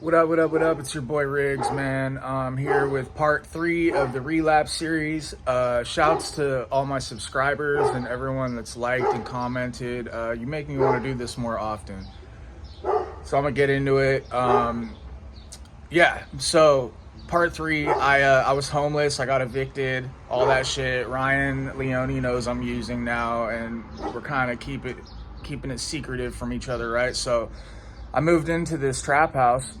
What up, what up, what up? It's your boy Riggs, man. I'm here with part 3 of the Relapse series. Shouts to all my subscribers and everyone that's liked and commented. You make me want to do this more often. So I'm going to get into it. So part 3, I was homeless. I got evicted, all that shit. Ryan Leone knows I'm using now, and we're kind of keeping it secretive from each other, right? So I moved into this trap house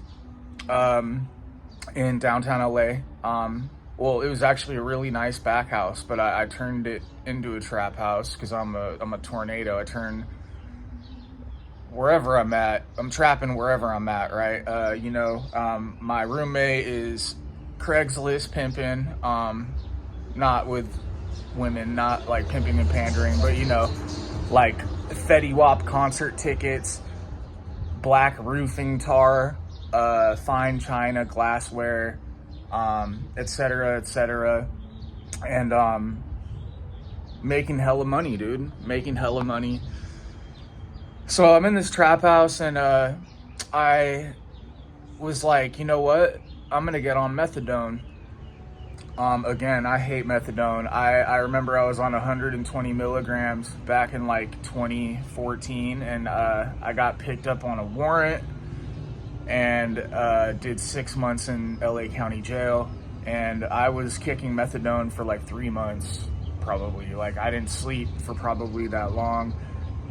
in downtown LA. Well, it was actually a really nice back house, but I turned it into a trap house because I'm a tornado. I turn wherever I'm at. I'm trapping wherever I'm at, right? My roommate is Craigslist pimping, not with women, not like pimping and pandering, but like fetty wap concert tickets, black roofing tar, fine china, glassware, etc., and making hella money, dude. Making hella money. So I'm in this trap house, and I was like, you know what? I'm gonna get on methadone. Again, I hate methadone. I remember I was on 120 milligrams back in like 2014, and I got picked up on a warrant and did 6 months in LA County Jail. And I was kicking methadone for like 3 months, probably. Like, I didn't sleep for probably that long.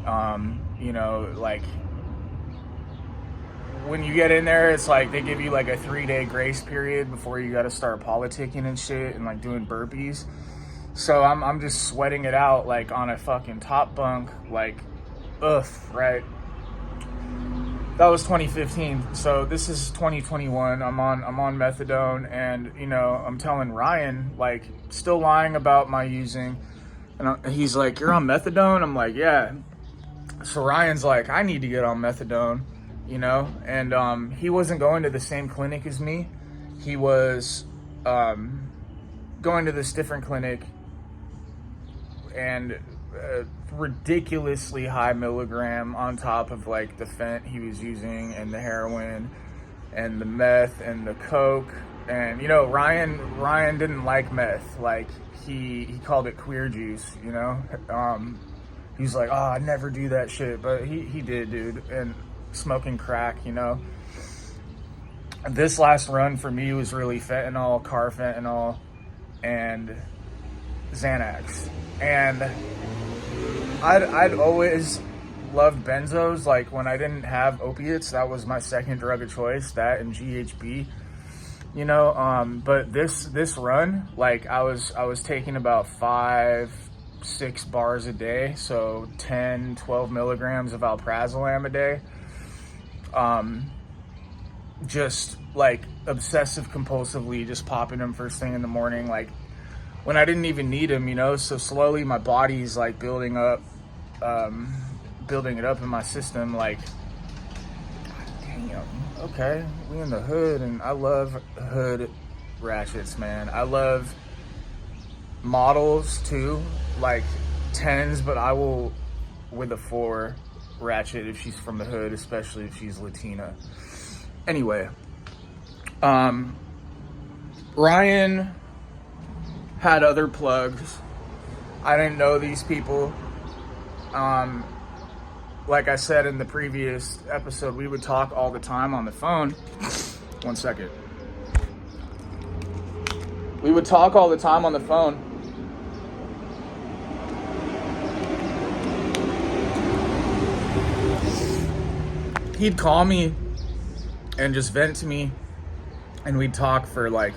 Like, when you get in there, it's like they give you like a 3-day grace period before you got to start politicking and shit and like doing burpees. So I'm just sweating it out like on a fucking top bunk, like, right? That was 2015. So this is 2021. I'm on methadone, and I'm telling Ryan, like, still lying about my using, and he's like, "You're on methadone?" I'm like, "Yeah." So Ryan's like, "I need to get on methadone." And he wasn't going to the same clinic as me. He was going to this different clinic, and ridiculously high milligram on top of like the fent he was using, and the heroin and the meth and the coke. And Ryan didn't like meth. Like, he called it queer juice. He's like, "Oh, I'd never do that shit," but he did, dude. And smoking crack, This last run for me was really fentanyl, carfentanil, and Xanax. And I'd always loved benzos. Like, when I didn't have opiates, that was my second drug of choice, that and GHB. But this run, like, I was taking about 5-6 bars a day, so 10-12 milligrams of alprazolam a day. Just like obsessive compulsively just popping them first thing in the morning, like when I didn't even need them, so slowly my body's like building it up in my system. Like, damn, okay, we in the hood, and I love hood ratchets, man. I love models too, like 10s, but I will with a 4 ratchet if she's from the hood, especially if she's Latina. Anyway, Ryan had other plugs. I didn't know these people. Like I said in the previous episode, we would talk all the time on the phone. 1 second. We would talk all the time on the phone. He'd call me and just vent to me, and we'd talk for like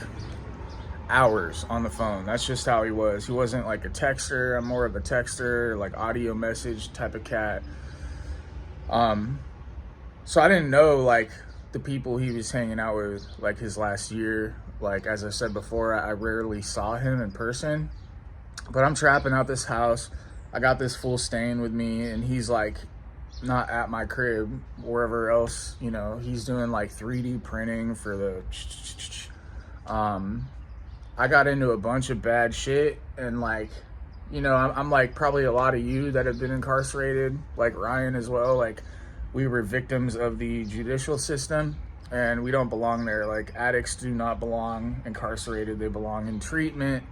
hours on the phone. That's just how he was. He wasn't like a texter. I'm more of a texter, like audio message type of cat. So I didn't know like the people he was hanging out with like his last year. Like, as I said before, I rarely saw him in person, but I'm trapping out this house. I got this full stain with me, and he's like not at my crib, wherever else, he's doing like 3D printing for the I got into a bunch of bad shit, and like, I'm like probably a lot of you that have been incarcerated, like Ryan as well. Like, we were victims of the judicial system. and we don't belong there. Like, addicts do not belong incarcerated. They belong in treatment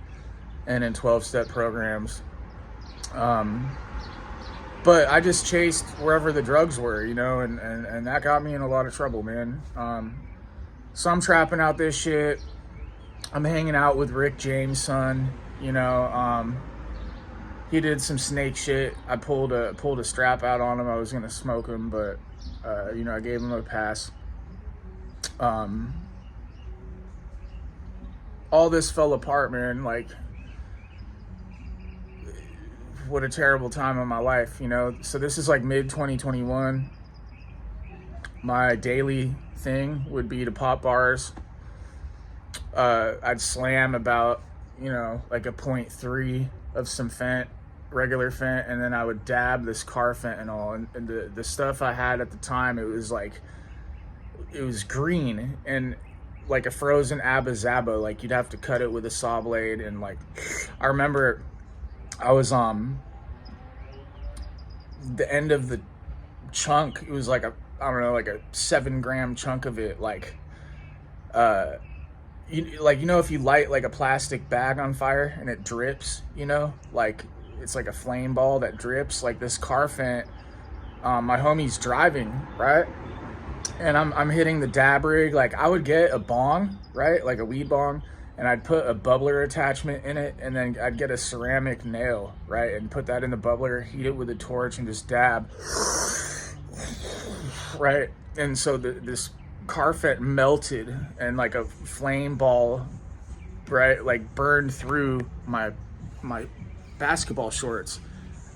and in 12-step programs. But I just chased wherever the drugs were, you know, and that got me in a lot of trouble, man. So I'm trapping out this shit. I'm hanging out with Rick James' son, you know. He did some snake shit. I pulled a strap out on him. I was gonna smoke him, but you know, I gave him a pass. All this fell apart, man. Like, what a terrible time of my life, you know. So this is like mid 2021. My daily thing would be to pop bars. I'd slam about, you know, like a 0.3 of some regular fent, and then I would dab this car fentanyl, and the stuff I had at the time, it was green and like a frozen Abba Zaba. Like, you'd have to cut it with a saw blade, and like, I remember I was the end of the chunk, it was like a 7-gram chunk of it, like you know, if you light like a plastic bag on fire and it drips, you know, like it's like a flame ball that drips, like this car fent. My homie's driving, right, and I'm hitting the dab rig. Like, I would get a bong, right, like a weed bong, and I'd put a bubbler attachment in it, and then I'd get a ceramic nail, right, and put that in the bubbler, heat it with a torch, and just dab, right? And so this car fent melted, and like a flame ball, right, like burned through my basketball shorts,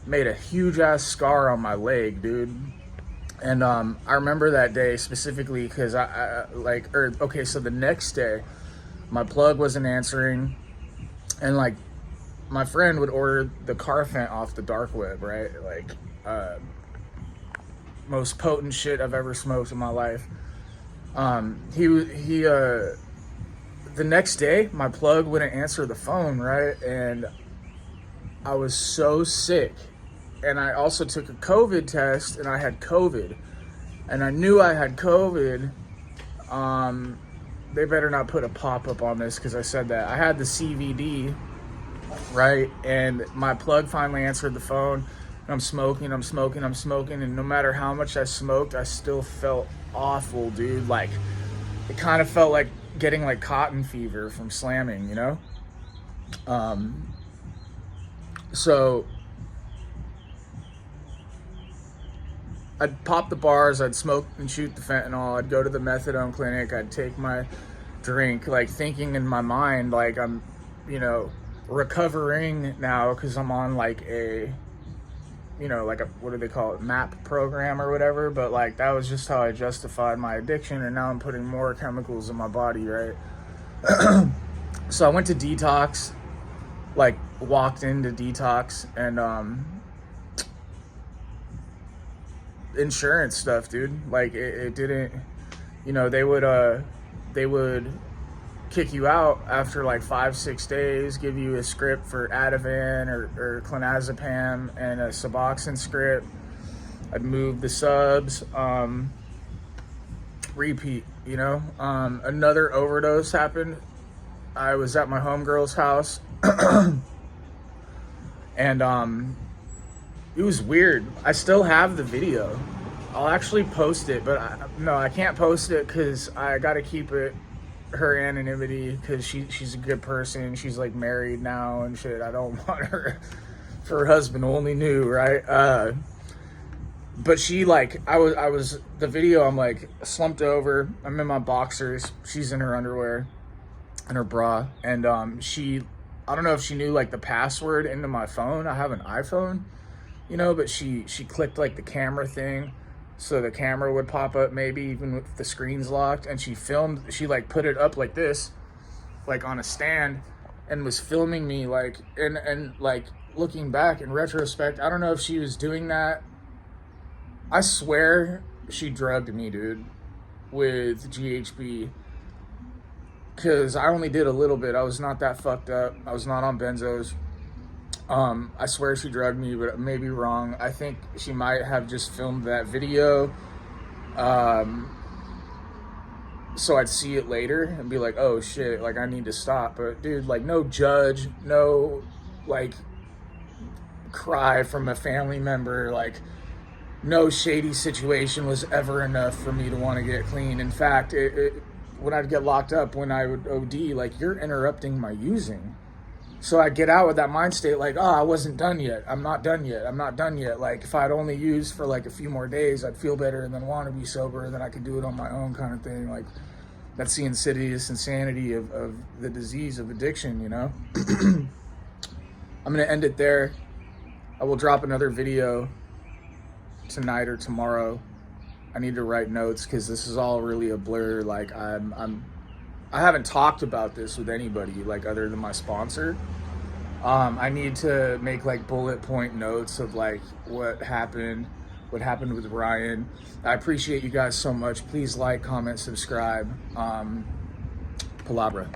made a huge ass scar on my leg, dude. And I remember that day specifically because so the next day, my plug wasn't answering, and like, my friend would order the car fent off the dark web, right? Like, most potent shit I've ever smoked in my life. The next day, my plug wouldn't answer the phone, right? And I was so sick, and I also took a COVID test, and I had COVID, and I knew I had COVID. They better not put a pop-up on this because I said that. I had the CVD, right? And my plug finally answered the phone. And I'm smoking, and no matter how much I smoked, I still felt awful, dude. Like, it kind of felt like getting like cotton fever from slamming, you know? So I'd pop the bars, I'd smoke and shoot the fentanyl, I'd go to the methadone clinic, I'd take my drink, like thinking in my mind, like I'm, you know, recovering now because I'm on like a, you know, like a, what do they call it, MAP program or whatever, but like that was just how I justified my addiction, and now I'm putting more chemicals in my body, right? So I went to detox, like walked into detox, and insurance stuff, dude, like it didn't, you know, they would kick you out after like 5-6 days, give you a script for Ativan or clonazepam and a Suboxone script. I'd move the subs, repeat, you know. Another overdose happened. I was at my homegirl's house and it was weird. I still have the video. I'll actually post it, but I can't post it because I gotta keep it her anonymity because she's a good person. She's like married now and shit. I don't want her husband only knew, right? But she, like, I was the video, I'm like slumped over, I'm in my boxers, she's in her underwear and her bra, and I don't know if she knew like the password into my phone. I have an iPhone, you know, but she clicked like the camera thing so the camera would pop up maybe even if the screen's locked, and she like put it up like this, like on a stand, and was filming me, like, and like looking back in retrospect, I don't know if she was doing that. I swear she drugged me, dude, with GHB, because I only did a little bit. I was not that fucked up. I was not on benzos. I swear she drugged me, but I may be wrong. I think she might have just filmed that video. so I'd see it later and be like, oh shit, like I need to stop. But dude, like no judge, no like cry from a family member, like no shady situation was ever enough for me to want to get clean. In fact, when I'd get locked up, when I would OD, like you're interrupting my using. So I get out with that mind state like, oh, I wasn't done yet. I'm not done yet. I'm not done yet. Like if I'd only used for like a few more days, I'd feel better and then want to be sober and then I could do it on my own kind of thing. Like that's the insidious insanity of the disease of addiction, you know? I'm going to end it there. I will drop another video tonight or tomorrow. I need to write notes because this is all really a blur. Like I haven't talked about this with anybody like other than my sponsor. I need to make like bullet point notes of like what happened with Ryan. I appreciate you guys so much. Please like, comment, subscribe. Palabra.